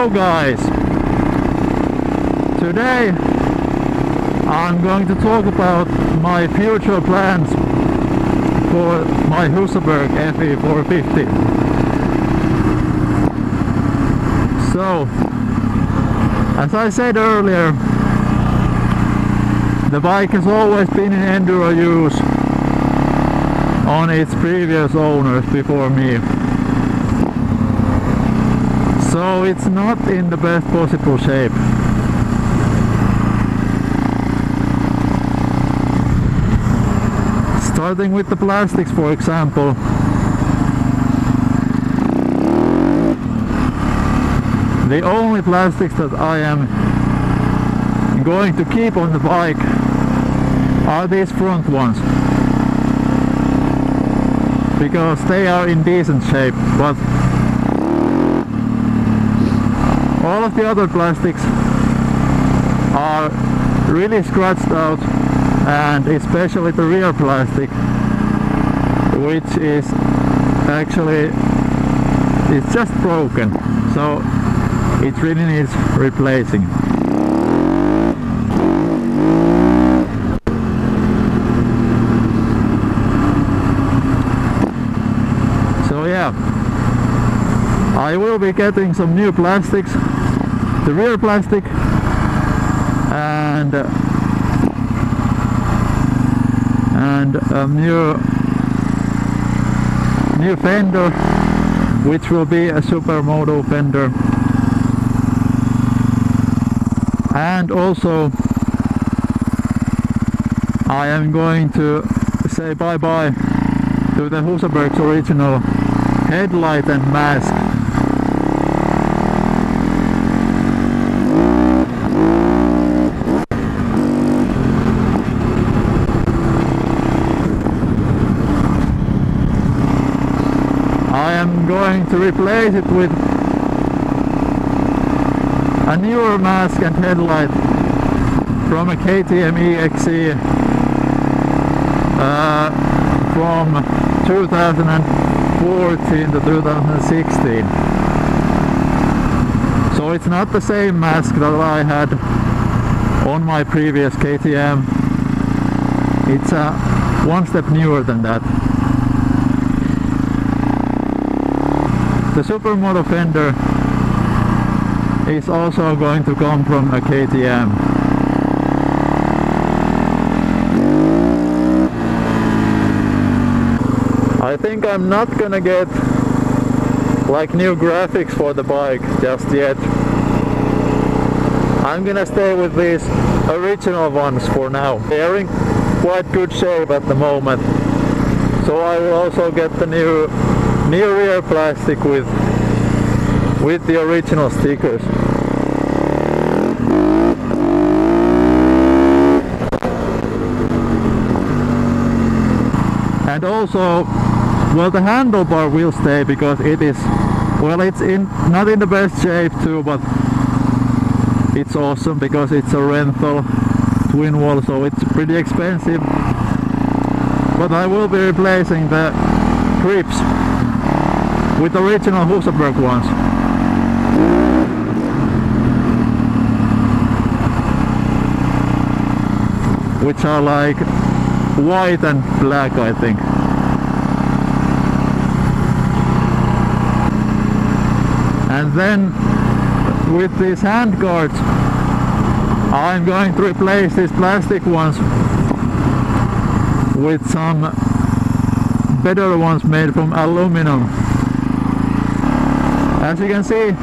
Hello guys! Today I'm going to talk about my future plans for my Husaberg FE450. So, as I said earlier, the bike has always been in enduro use on its previous owners before me. So it's not in the best possible shape. Starting with the plastics, for example. The only plastics that I am going to keep on the bike are these front ones, because they are in decent shape, but all of the other plastics are really scratched out, and especially the rear plastic, which is actually, it's just broken, so it really needs replacing. So yeah, I will be getting some new plastics, the rear plastic, and a new fender, which will be a supermoto fender, and also I am going to say bye bye to the Husaberg's original headlight and mask. I am going to replace it with a newer mask and headlight from a KTM EXE from 2014 to 2016. So it's not the same mask that I had on my previous KTM. It's one step newer than that. The supermoto fender is also going to come from a KTM. I think I'm not gonna get like new graphics for the bike just yet. I'm gonna stay with these original ones for now. They are in quite good shape at the moment. So I will also get the new rear plastic with the original stickers. And also, well, the handlebar will stay, because it is, well, it's not in the best shape too, but it's awesome because it's a rental twin wall, so it's pretty expensive. But I will be replacing the grips with original Husaberg ones. Which are like white and black, I think. And then with these hand guards, I'm going to replace these plastic ones with some better ones made from aluminum. As you can see,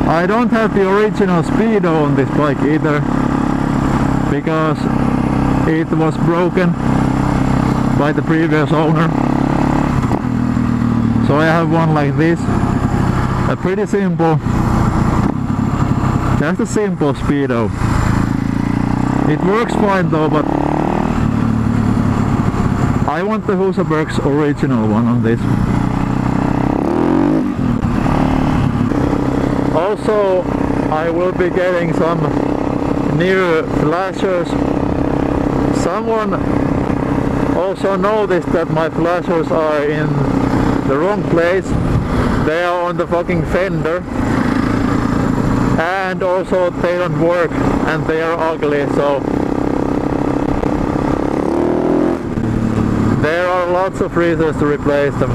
I don't have the original speedo on this bike either, because it was broken by the previous owner. So I have one like this, a pretty simple, just a simple speedo. It works fine though, but I want the Husaberg's original one on this. Also, I will be getting some new flashers. Someone also noticed that my flashers are in the wrong place. They are on the fucking fender. and also they don't work and they are ugly, so there are lots of reasons to replace them.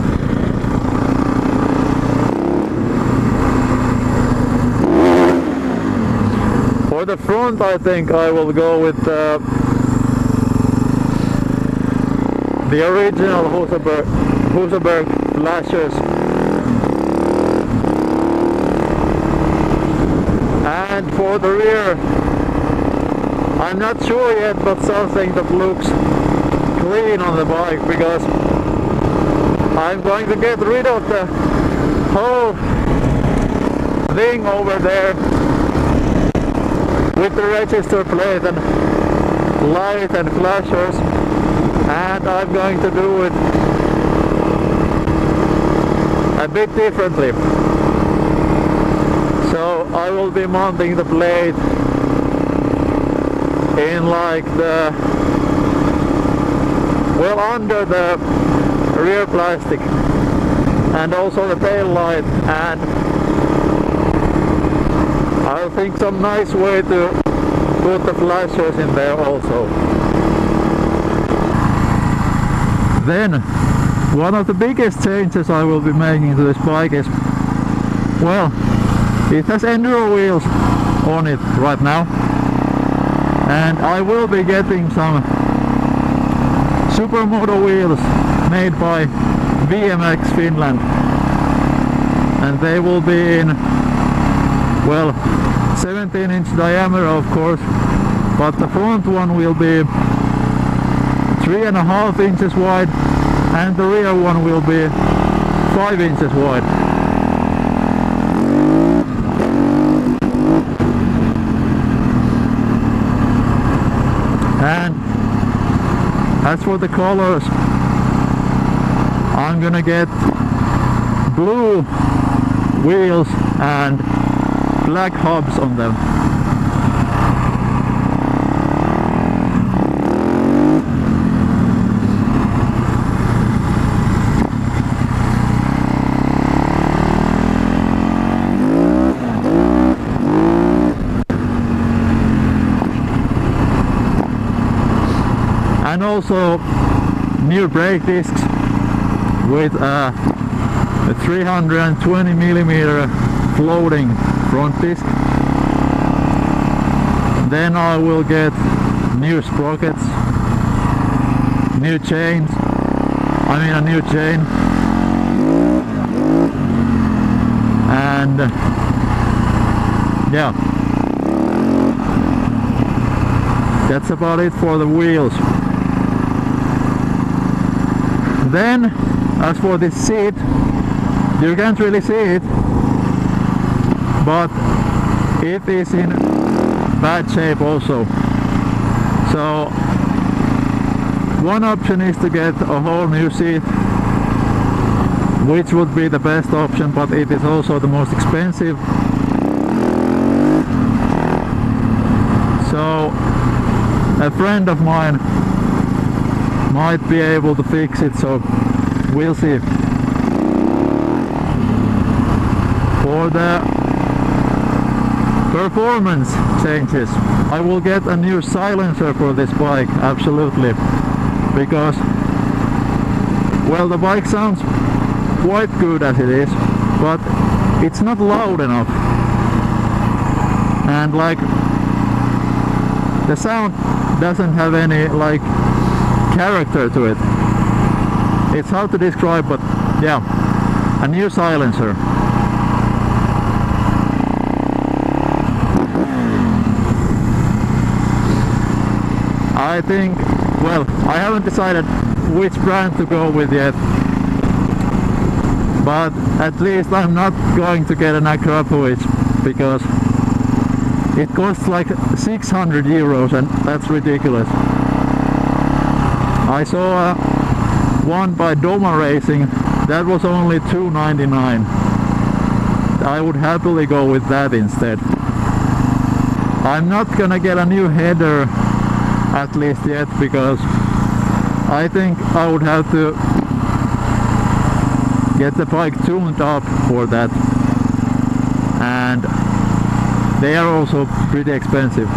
For the front, I think I will go with the original Husaberg flashers. And for the rear, I'm not sure yet, but something that looks clean on the bike, because I'm going to get rid of the whole thing over there with the register plate and light and flashers, and I'm going to do it a bit differently. So I will be mounting the plate in like the, well, under the rear plastic and also the tail light, and I think some nice way to put the flashers in there also. Then one of the biggest changes I will be making to this bike is, well, it has enduro wheels on it right now, and I will be getting some supermoto wheels made by BMX Finland, and they will be in, well, 17-inch diameter of course, but the front one will be 3.5 inches wide and the rear one will be 5 inches wide. And as for the colors, I'm gonna get blue wheels and black hubs on them. And also new brake discs with a 320mm floating front disc. Then I will get new sprockets, new chains, I mean a new chain, and yeah, that's about it for the wheels. Then as for this seat, you can't really see it, but it is in bad shape also. So one option is to get a whole new seat, which would be the best option, but it is also the most expensive. So a friend of mine might be able to fix it, so we'll see. For the performance changes, I will get a new silencer for this bike, absolutely, because, well, the bike sounds quite good as it is, but it's not loud enough, and like the sound doesn't have any like character to it. It's hard to describe, but yeah, a new silencer. I think, well, I haven't decided which brand to go with yet, but at least I'm not going to get an Acropolis, because it costs like 600 euros and that's ridiculous. I saw one by Doma Racing that was only 299. I would happily go with that instead. I'm not gonna get a new header, at least yet, because I think I would have to get the bike tuned up for that, and they are also pretty expensive.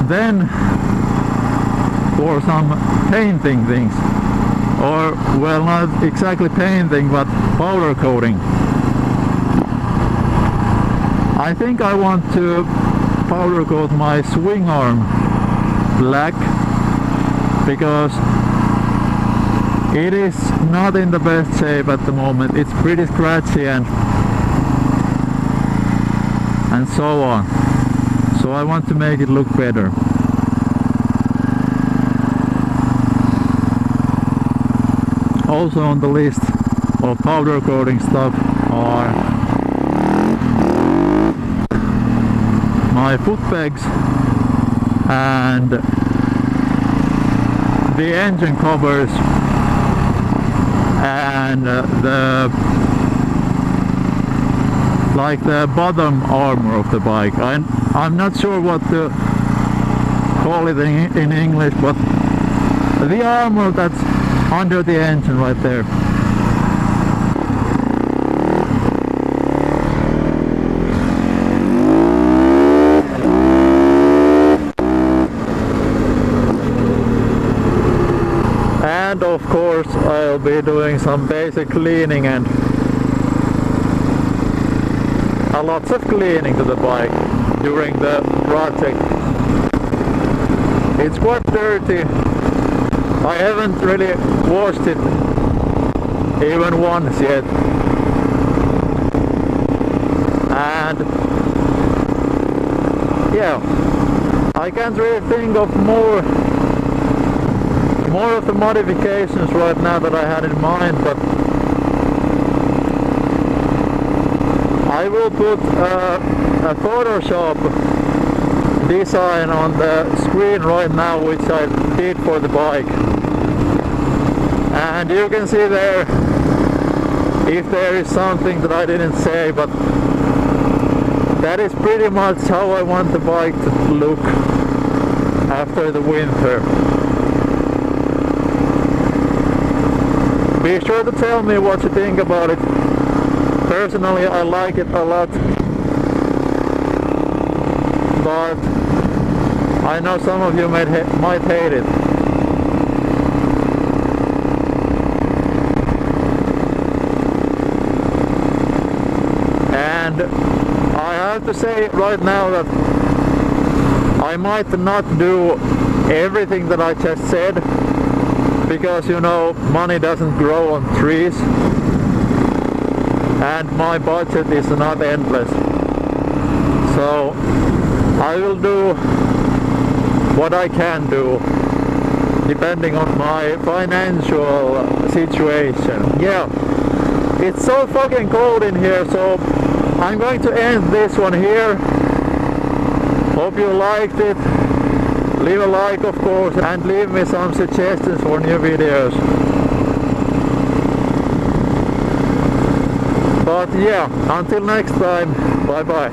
Then for some painting things, or well, not exactly painting but powder coating. I think I want to powder coat my swing arm black because it is not in the best shape at the moment. It's pretty scratchy and so on. So I want to make it look better. Also on the list of powder coating stuff are my foot pegs and the engine covers and the bottom armor of the bike. I'm not sure what to call it in English, but the armor that's under the engine right there. And of course I'll be doing some basic cleaning and lots of cleaning to the bike during the project. It's quite dirty. I haven't really washed it even once yet. And yeah, I can't really think of more of the modifications right now that I had in mind, but I will put a Photoshop design on the screen right now, which I did for the bike, and you can see there if there is something that I didn't say, but that is pretty much how I want the bike to look after the winter. Be sure to tell me what you think about it. Personally, I like it a lot, but I know some of you might hate it. And I have to say right now that I might not do everything that I just said, because you know, money doesn't grow on trees and my budget is not endless. So I will do what I can do depending on my financial situation. Yeah, it's so fucking cold in here, so I'm going to end this one here. Hope you liked it. Leave a like, of course, and leave me some suggestions for new videos. But yeah, until next time, bye bye.